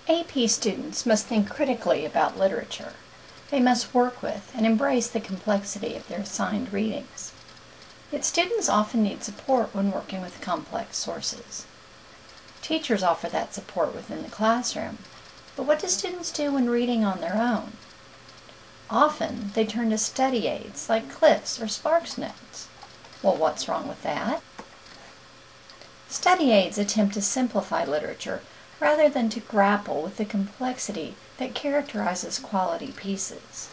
AP students must think critically about literature. They must work with and embrace the complexity of their assigned readings. Yet students often need support when working with complex sources. Teachers offer that support within the classroom, but what do students do when reading on their own? Often, they turn to study aids like Cliff's or Sparks Notes. Well, what's wrong with that? Study aids attempt to simplify literature rather than to grapple with the complexity that characterizes quality pieces.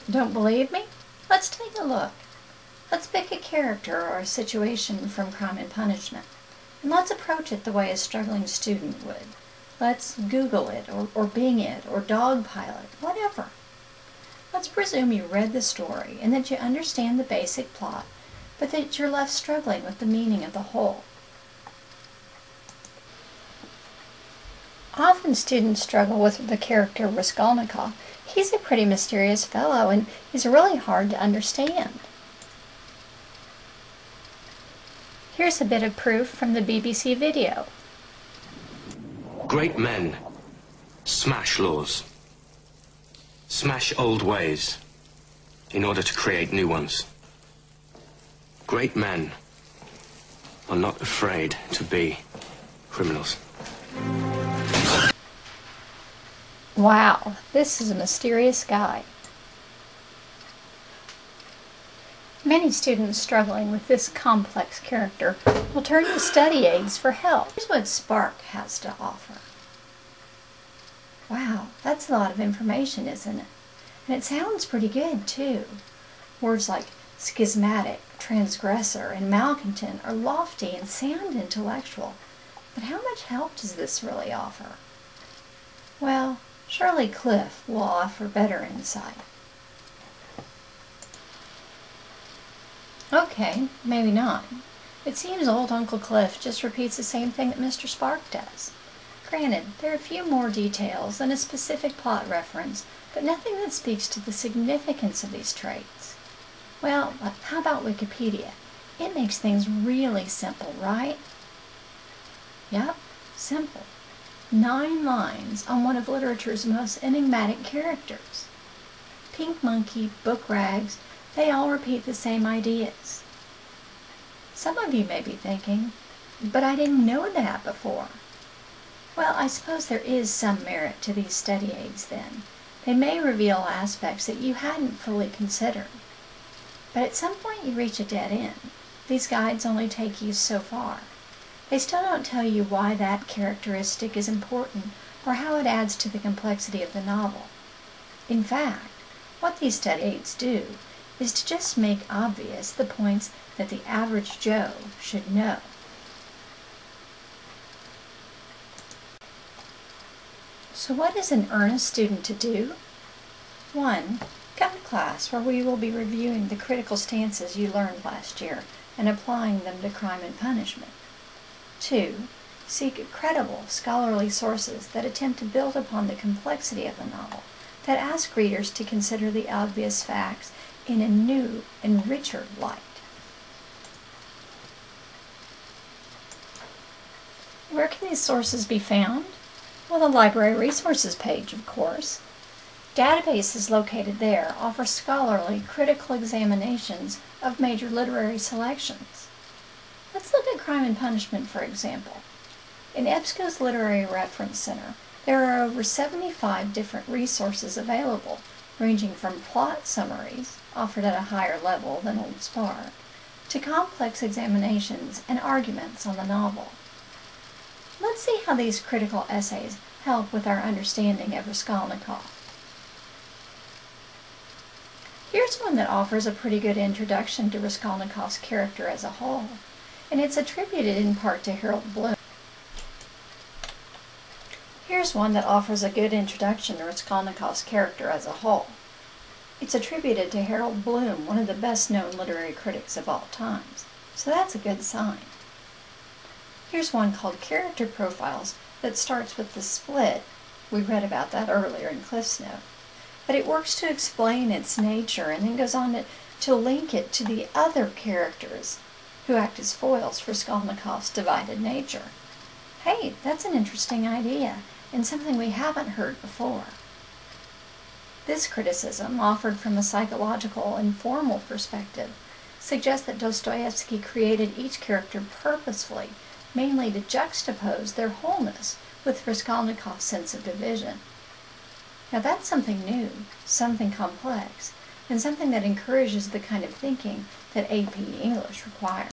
Don't believe me? Let's take a look. Let's pick a character or a situation from Crime and Punishment, and let's approach it the way a struggling student would. Let's Google it, or Bing it, or dogpile it, whatever. Let's presume you read the story and that you understand the basic plot, but that you're left struggling with the meaning of the whole. Often students struggle with the character Raskolnikov. He's a pretty mysterious fellow, and he's really hard to understand. Here's a bit of proof from the BBC video. Great men smash laws, smash old ways in order to create new ones. Great men are not afraid to be criminals. Wow, this is a mysterious guy. Many students struggling with this complex character will turn to study aids for help. Here's what Spark has to offer. Wow, that's a lot of information, isn't it? And it sounds pretty good, too. Words like schismatic, transgressor, and malcontent are lofty and sound intellectual. But how much help does this really offer? Well, surely Cliff will offer better insight. Okay, maybe not. It seems old Uncle Cliff just repeats the same thing that Mr. Spark does. Granted, there are a few more details and a specific plot reference, but nothing that speaks to the significance of these traits. Well, how about Wikipedia? It makes things really simple, right? Yep, simple. 9 lines on one of literature's most enigmatic characters. Pink Monkey, Book Rags, they all repeat the same ideas. Some of you may be thinking, but I didn't know that before. Well, I suppose there is some merit to these study aids then. They may reveal aspects that you hadn't fully considered. But at some point you reach a dead end. These guides only take you so far. They still don't tell you why that characteristic is important or how it adds to the complexity of the novel. In fact, what these study aids do is to just make obvious the points that the average Joe should know. So what is an earnest student to do? 1. Come to class where we will be reviewing the critical stances you learned last year and applying them to Crime and Punishment. 2. Seek credible, scholarly sources that attempt to build upon the complexity of the novel, that ask readers to consider the obvious facts in a new and richer light. Where can these sources be found? Well, the library resources page, of course. Databases located there offer scholarly, critical examinations of major literary selections. Let's look at Crime and Punishment, for example. In EBSCO's Literary Reference Center, there are over 75 different resources available, ranging from plot summaries, offered at a higher level than Old Spark, to complex examinations and arguments on the novel. Let's see how these critical essays help with our understanding of Raskolnikov. Here's one that offers a pretty good introduction to Raskolnikov's character as a whole, and it's attributed in part to Harold Bloom. Here's one that offers a good introduction to Raskolnikov's character as a whole. It's attributed to Harold Bloom, one of the best-known literary critics of all times, so that's a good sign. Here's one called Character Profiles that starts with The Split. We read about that earlier in Cliff's Note. But it works to explain its nature and then goes on to link it to the other characters who act as foils for Raskolnikov's divided nature. Hey, that's an interesting idea, and something we haven't heard before. This criticism, offered from a psychological and formal perspective, suggests that Dostoevsky created each character purposefully, mainly to juxtapose their wholeness with Raskolnikov's sense of division. Now that's something new, something complex, and something that encourages the kind of thinking that AP English requires.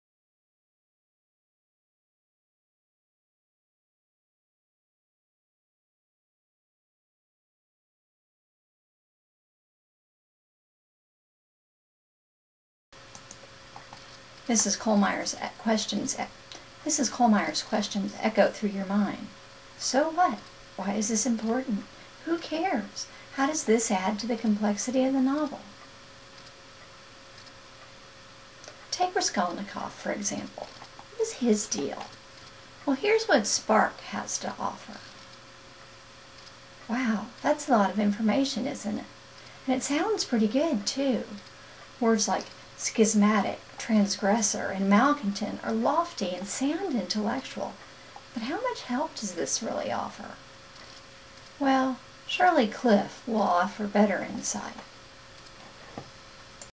Mrs. Kohlmeyer's questions echo through your mind. So what? Why is this important? Who cares? How does this add to the complexity of the novel? Take Raskolnikov, for example. What is his deal? Well, here's what Spark has to offer. Wow, that's a lot of information, isn't it? And it sounds pretty good, too. Words like schismatic, transgressor, and malcontent are lofty and sound intellectual, but how much help does this really offer? Well, surely Cliff will offer better insight.